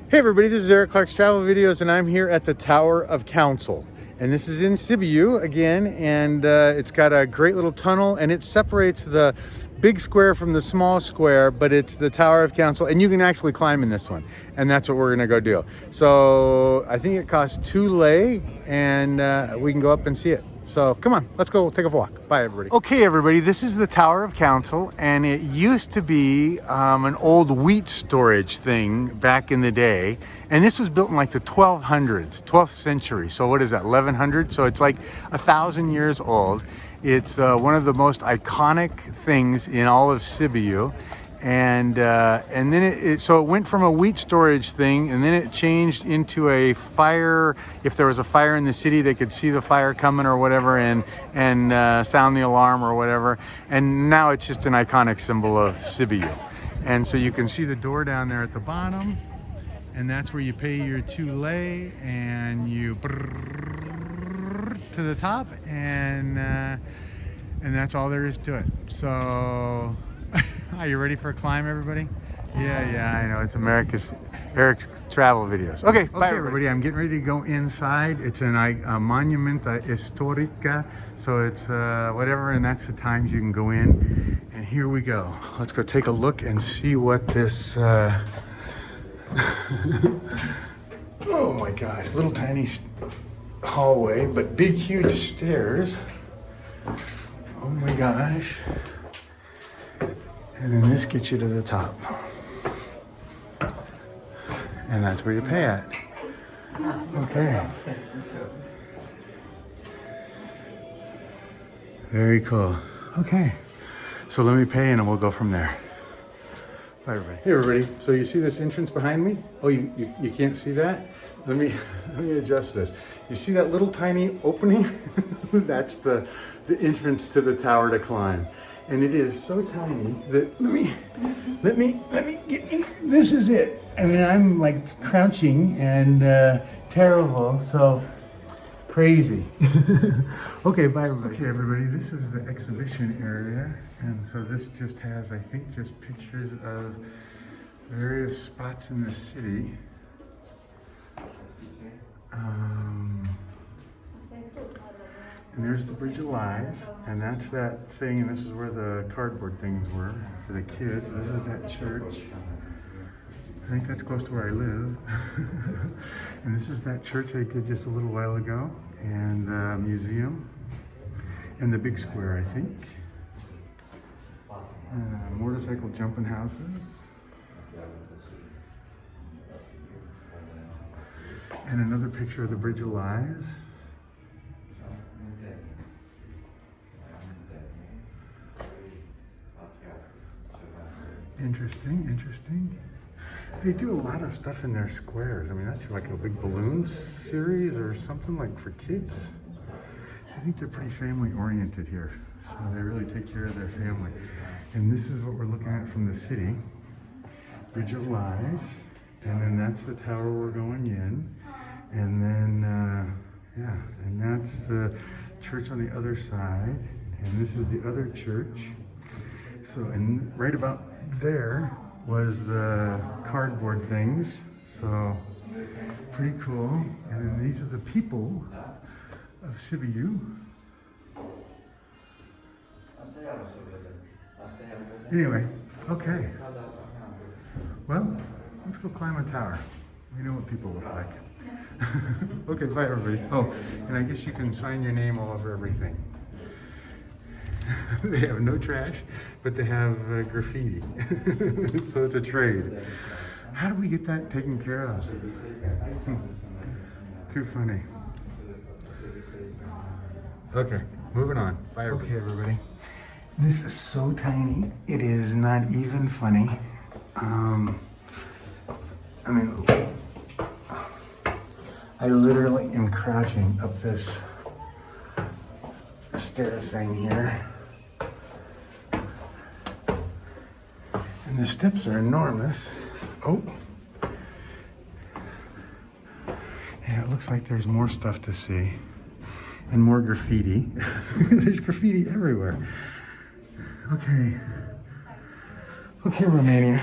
Hey everybody, this is Eric Clark's Travel Videos, and I'm here at the Tower of Council. And this is in Sibiu again, and it's got a great little tunnel, and it separates the big square from the small square, but it's the Tower of Council, and you can actually climb in this one, and that's what we're gonna go do. So I think it costs 2 lei, and we can go up and see it. So come on, let's go take a walk. Bye everybody. Okay everybody, this is the Tower of Council, and it used to be an old wheat storage thing back in the day. And this was built in like the 1200s, 12th century. So what is that, 1100? So it's like 1,000 years old. It's one of the most iconic things in all of Sibiu. And then so it went from a wheat storage thing, and then it changed into a fire. If there was a fire in the city, they could see the fire coming or whatever, and sound the alarm or whatever. And now it's just an iconic symbol of Sibiu. And so you can see the door down there at the bottom, and that's where you pay your 2 lei, and you to the top, and that's all there is to it. So. Are you ready for a climb, everybody? Yeah, I know. It's Eric's travel videos. Okay, bye everybody. I'm getting ready to go inside. It's a monumenta histórica, so it's whatever, and that's the times you can go in. And here we go. Let's go take a look and see what this... Oh my gosh, little tiny hallway, but big, huge stairs. Oh my gosh. And then this gets you to the top. And that's where you pay at. Okay. Very cool. Okay. So let me pay and we'll go from there. Bye everybody. Hey everybody. So you see this entrance behind me? Oh, you can't see that? Let me adjust this. You see that little tiny opening? That's the entrance to the tower to climb. And it is so tiny that let me get in. This is it. I mean, I'm like crouching and terrible, so crazy. Okay, bye everybody. Okay everybody, this is the exhibition area. And so this just has, I think, just pictures of various spots in the city. And there's the Bridge of Lies, and that's that thing, and this is where the cardboard things were for the kids. This is that church. I think that's close to where I live. And this is that church I did just a little while ago, and the museum, and the big square, I think. And motorcycle jumping houses. And another picture of the Bridge of Lies. Interesting. They do a lot of stuff in their squares. I mean, that's like a big balloon series or something like for kids. I think they're pretty family oriented here. So they really take care of their family. And this is what we're looking at from the city. Bridge of Lies. And then that's the tower we're going in. And then, and that's the church on the other side. And this is the other church. So, and right about there was the cardboard things. So, pretty cool. And then these are the people of Sibiu. Anyway, okay. Well, let's go climb a tower. We know what people look like. Okay, bye everybody. Oh, and I guess you can sign your name all over everything. They have no trash, but they have graffiti. So it's a trade. How do we get that taken care of? Too funny. Okay, moving on. Bye everybody. Okay, everybody. This is so tiny, it is not even funny. I mean, I literally am crouching up this stair thing here. And the steps are enormous. Oh. Yeah, it looks like there's more stuff to see. And more graffiti. There's graffiti everywhere. Okay. Okay, Romania.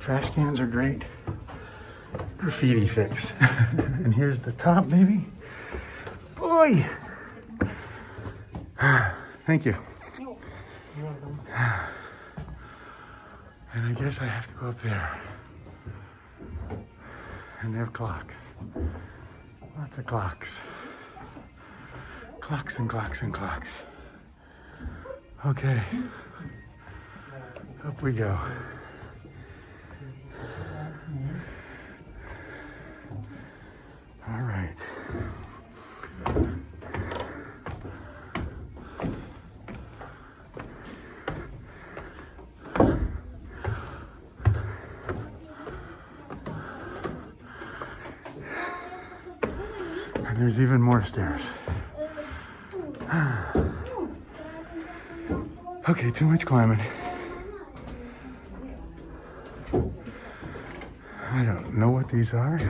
Trash cans are great. Graffiti fix. And here's the top, maybe. Boy! Thank you. You're welcome. And I guess I have to go up there. And they have clocks. Lots of clocks. Clocks and clocks and clocks. Okay. Up we go. All right. And there's even more stairs. Okay, too much climbing. I don't know what these are.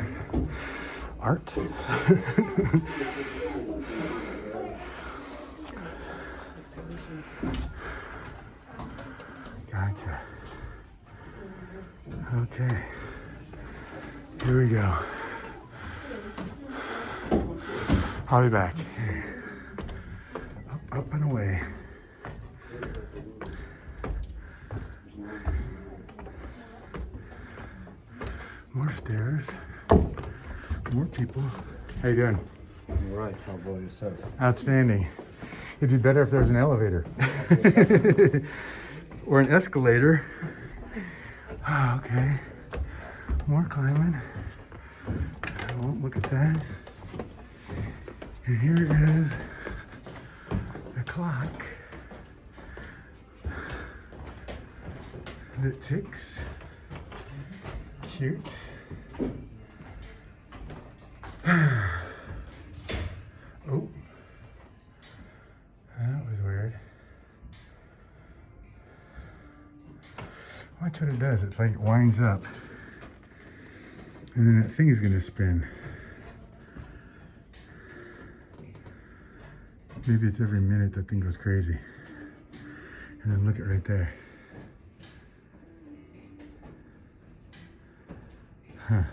Art? Gotcha. Okay. Here we go. I'll be back. Up and away. More stairs. More people. How you doing? All right, how about yourself? Outstanding. It'd be better if there was an elevator. Or an escalator. Oh, okay. More climbing. I won't look at that. And here is the clock that ticks. Cute. Oh, that was weird. Watch what it does. It's like it winds up, and then that thing is going to spin. Maybe it's every minute that thing goes crazy. And then look at right there. Huh.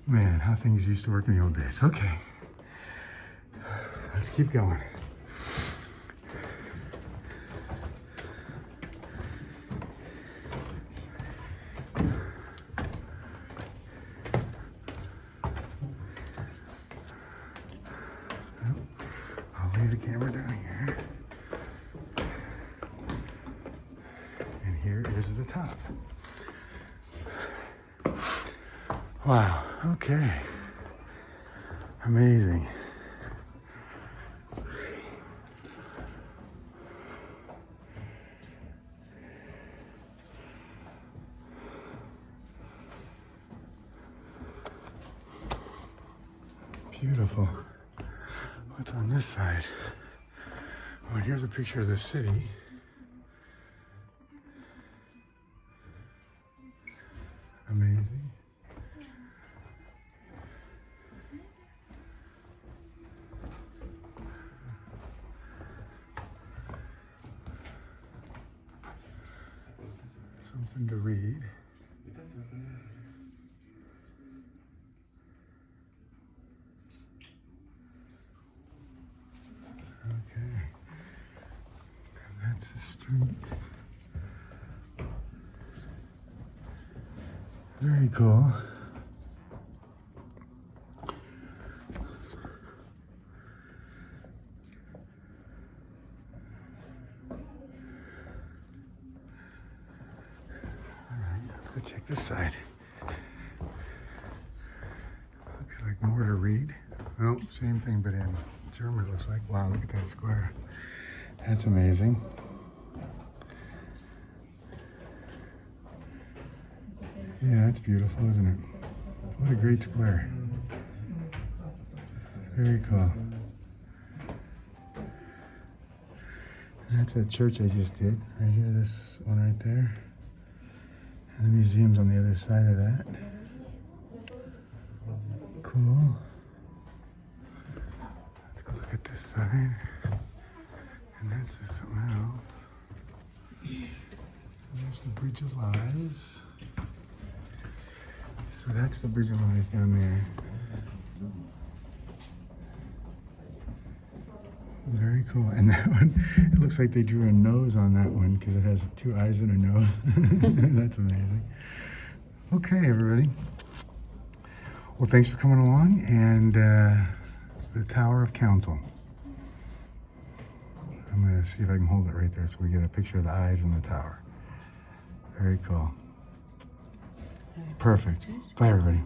Man, how things used to work in the old days. Okay. Let's keep going. I'll lay the camera down here. And here is the top. Wow, okay. Amazing. Beautiful. What's on this side? Oh, and here's a picture of the city. Amazing. Something to read. Okay. And that's the street. Very cool. Let's go check this side. Looks like more to read. Oh, same thing, but in German it looks like. Wow, look at that square. That's amazing. Yeah, that's beautiful, isn't it? What a great square. Very cool. That's that church I just did. Right here, this one right there. And the museum's on the other side of that. Cool. Let's go look at this side. And that's something else. There's the Bridge of Lies. So that's the Bridge of Lies down there. Very cool. And that one, it looks like they drew a nose on that one because it has 2 eyes and a nose. That's amazing. Okay, everybody. Well, thanks for coming along, and the Tower of Council. I'm going to see if I can hold it right there so we get a picture of the eyes and the tower. Very cool. Perfect. Bye, everybody.